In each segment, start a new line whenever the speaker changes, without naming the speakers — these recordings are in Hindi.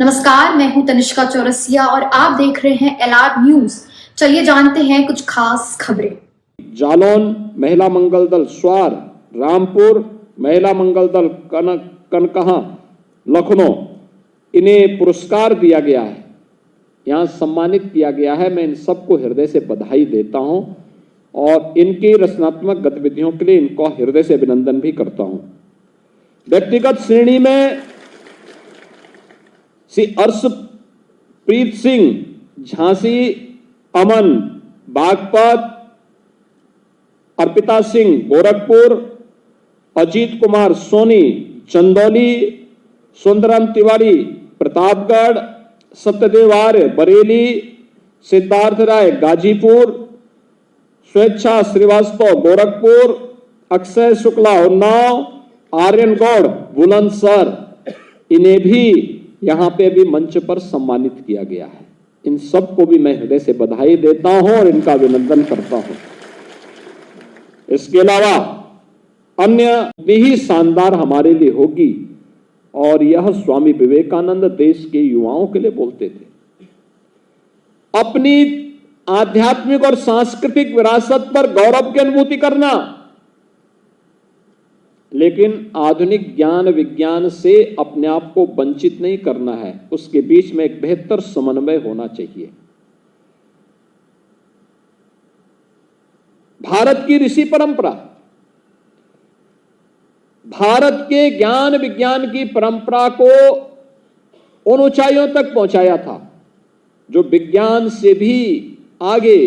नमस्कार, मैं हूं तनिष्का चौरसिया और आप देख रहे हैं एलआर न्यूज। चलिए जानते हैं कुछ खास खबरें।
जालौन महिला मंगल दल स्वार, रामपुर महिला मंगल दल कनकहा, लखनऊ, इन्हें पुरस्कार दिया गया है, यहाँ सम्मानित किया गया है। मैं इन सबको हृदय से बधाई देता हूं और इनकी रचनात्मक गतिविधियों के लिए इनको हृदय से अभिनंदन भी करता हूं। व्यक्तिगत श्रेणी में श्री अर्शप्रीत सिंह झांसी, अमन बागपत, अर्पिता सिंह गोरखपुर, अजीत कुमार सोनी चंदौली, सुंदरम तिवारी प्रतापगढ़, सत्यदेव आर्य बरेली, सिद्धार्थ राय गाजीपुर, स्वेच्छा श्रीवास्तव गोरखपुर, अक्षय शुक्ला उन्नाव, आर्यन गौड़ बुलंदशहर, इन्हें भी यहां पे भी मंच पर सम्मानित किया गया है। इन सबको भी मैं हृदय से बधाई देता हूं और इनका अभिनंदन करता हूं। इसके अलावा अन्य भी शानदार हमारे लिए होगी और यह स्वामी विवेकानंद देश के युवाओं के लिए बोलते थे, अपनी आध्यात्मिक और सांस्कृतिक विरासत पर गौरव की अनुभूति करना, लेकिन आधुनिक ज्ञान विज्ञान से अपने आप को वंचित नहीं करना है, उसके बीच में एक बेहतर समन्वय होना चाहिए। भारत की ऋषि परंपरा, भारत के ज्ञान विज्ञान की परंपरा को उन ऊंचाइयों तक पहुंचाया था जो विज्ञान से भी आगे,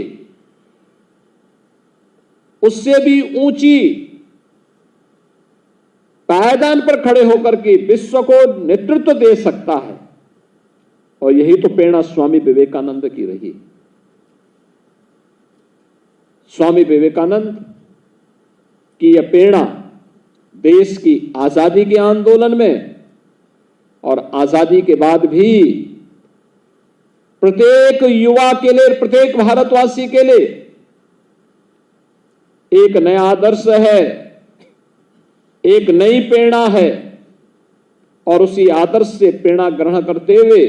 उससे भी ऊंची पायदान पर खड़े होकर के विश्व को नेतृत्व दे सकता है। और यही तो प्रेरणा स्वामी विवेकानंद की रही। स्वामी विवेकानंद की यह प्रेरणा देश की आजादी के आंदोलन में और आजादी के बाद भी प्रत्येक युवा के लिए, प्रत्येक भारतवासी के लिए एक नया आदर्श है, एक नई प्रेरणा है। और उसी आदर्श से प्रेरणा ग्रहण करते हुए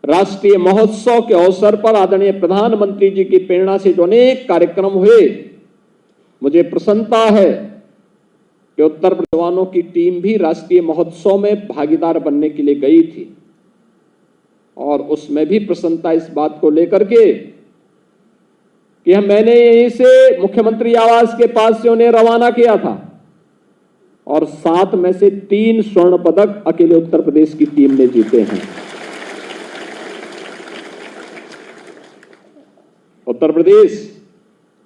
राष्ट्रीय महोत्सव के अवसर पर आदरणीय प्रधानमंत्री जी की प्रेरणा से जो अनेक कार्यक्रम हुए, मुझे प्रसन्नता है कि उत्तर प्रदेश जवानों की टीम भी राष्ट्रीय महोत्सव में भागीदार बनने के लिए गई थी। और उसमें भी प्रसन्नता इस बात को लेकर के कि मैंने यहीं से मुख्यमंत्री आवास के पास से उन्हें रवाना किया था और 7 में से 3 स्वर्ण पदक अकेले उत्तर प्रदेश की टीम ने जीते हैं। उत्तर प्रदेश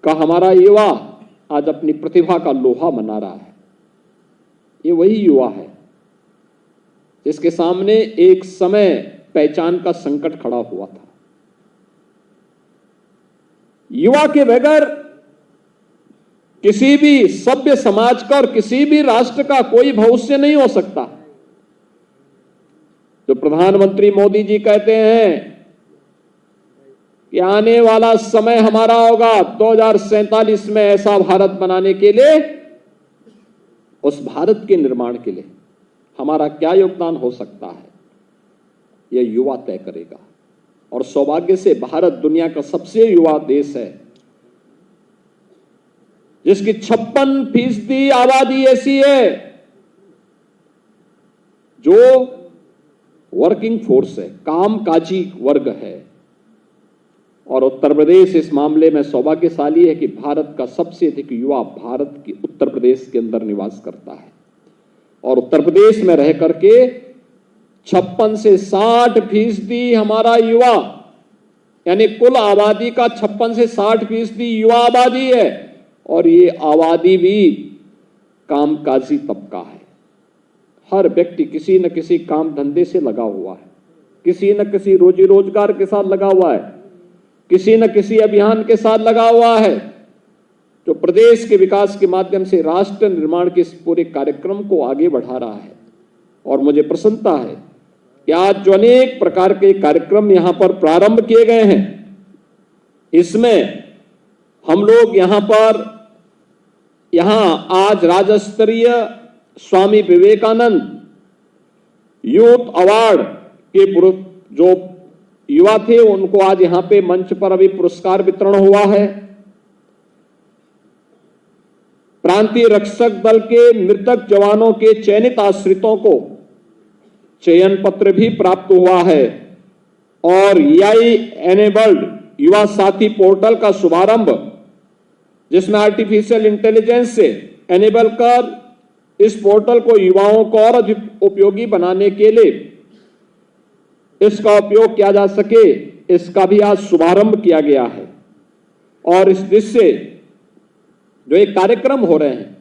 का हमारा युवा आज अपनी प्रतिभा का लोहा बना रहा है। ये वही युवा है जिसके सामने एक समय पहचान का संकट खड़ा हुआ था। युवा के बगैर किसी भी सभ्य समाज का और किसी भी राष्ट्र का कोई भविष्य नहीं हो सकता। जो प्रधानमंत्री मोदी जी कहते हैं कि आने वाला समय हमारा होगा 2047 में ऐसा भारत बनाने के लिए, उस भारत के निर्माण के लिए हमारा क्या योगदान हो सकता है, यह युवा तय करेगा। और सौभाग्य से भारत दुनिया का सबसे युवा देश है जिसकी 56% आबादी ऐसी है जो वर्किंग फोर्स है, कामकाजी वर्ग है। और उत्तर प्रदेश इस मामले में सौभाग्यशाली है कि भारत का सबसे अधिक युवा भारत की उत्तर प्रदेश के अंदर निवास करता है। और उत्तर प्रदेश में रह करके 56 से 60% हमारा युवा, यानी कुल आबादी का 56 से 60% युवा आबादी है। और ये आबादी भी कामकाजी तबका है। हर व्यक्ति किसी न किसी काम धंधे से लगा हुआ है, किसी न किसी रोजी रोजगार के साथ लगा हुआ है, किसी न किसी अभियान के साथ लगा हुआ है जो प्रदेश के विकास के माध्यम से राष्ट्र निर्माण के इस पूरे कार्यक्रम को आगे बढ़ा रहा है। और मुझे प्रसन्नता है कि आज जो अनेक प्रकार के कार्यक्रम यहां पर प्रारंभ किए गए हैं, इसमें हम लोग यहां आज राज्य स्तरीय स्वामी विवेकानंद यूथ अवार्ड के जो युवा थे उनको आज यहां पे मंच पर अभी पुरस्कार वितरण हुआ है। प्रांतीय रक्षक दल के मृतक जवानों के चयनित आश्रितों को चयन पत्र भी प्राप्त हुआ है और EI एनेबल्ड युवा साथी पोर्टल का शुभारंभ, जिसमें आर्टिफिशियल इंटेलिजेंस से एनेबल कर इस पोर्टल को युवाओं को और अधिक उपयोगी बनाने के लिए इसका उपयोग किया जा सके, इसका भी आज शुभारंभ किया गया है। और इस दिशा से जो एक कार्यक्रम हो रहे हैं,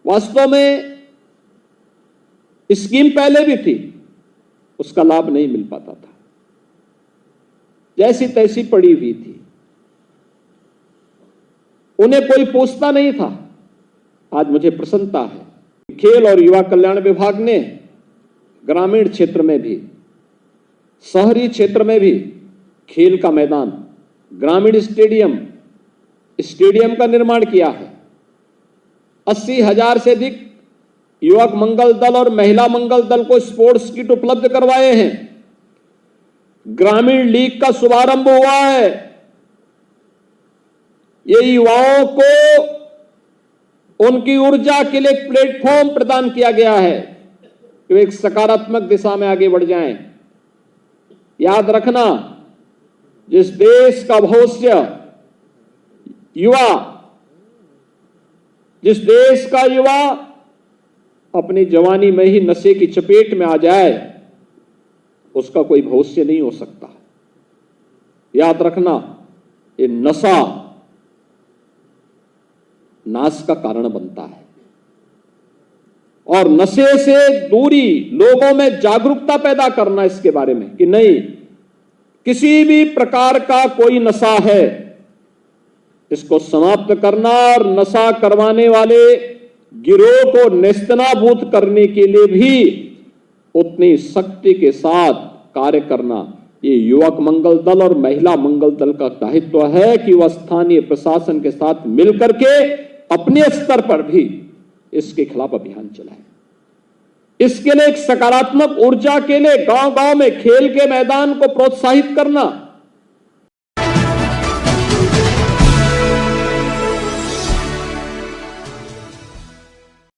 वास्तव में स्कीम पहले भी थी, उसका लाभ नहीं मिल पाता था, जैसी तैसी पड़ी हुई थी, उन्हें कोई पूछता नहीं था। आज मुझे प्रसन्नता है, खेल और युवा कल्याण विभाग ने ग्रामीण क्षेत्र में भी, शहरी क्षेत्र में भी खेल का मैदान, ग्रामीण स्टेडियम का निर्माण किया है। 80,000 से अधिक युवक मंगल दल और महिला मंगल दल को स्पोर्ट्स किट उपलब्ध करवाए हैं। ग्रामीण लीग का शुभारंभ हुआ है। ये युवाओं को उनकी ऊर्जा के लिए एक प्लेटफॉर्म प्रदान किया गया है कि वे एक सकारात्मक दिशा में आगे बढ़ जाएं। याद रखना, जिस देश का भविष्य युवा, जिस देश का युवा अपनी जवानी में ही नशे की चपेट में आ जाए, उसका कोई भविष्य नहीं हो सकता। याद रखना, ये नशा नाश का कारण बनता है और नशे से दूरी, लोगों में जागरूकता पैदा करना इसके बारे में कि नहीं, किसी भी प्रकार का कोई नशा है, इसको समाप्त करना और नशा करवाने वाले गिरोह को नेस्तनाबूद करने के लिए भी उतनी शक्ति के साथ कार्य करना, ये युवक मंगल दल और महिला मंगल दल का दायित्व है कि वह स्थानीय प्रशासन के साथ मिलकर के अपने स्तर पर भी इसके खिलाफ अभियान चलाए। इसके लिए एक सकारात्मक ऊर्जा के लिए गांव-गांव में खेल के मैदान को प्रोत्साहित करना,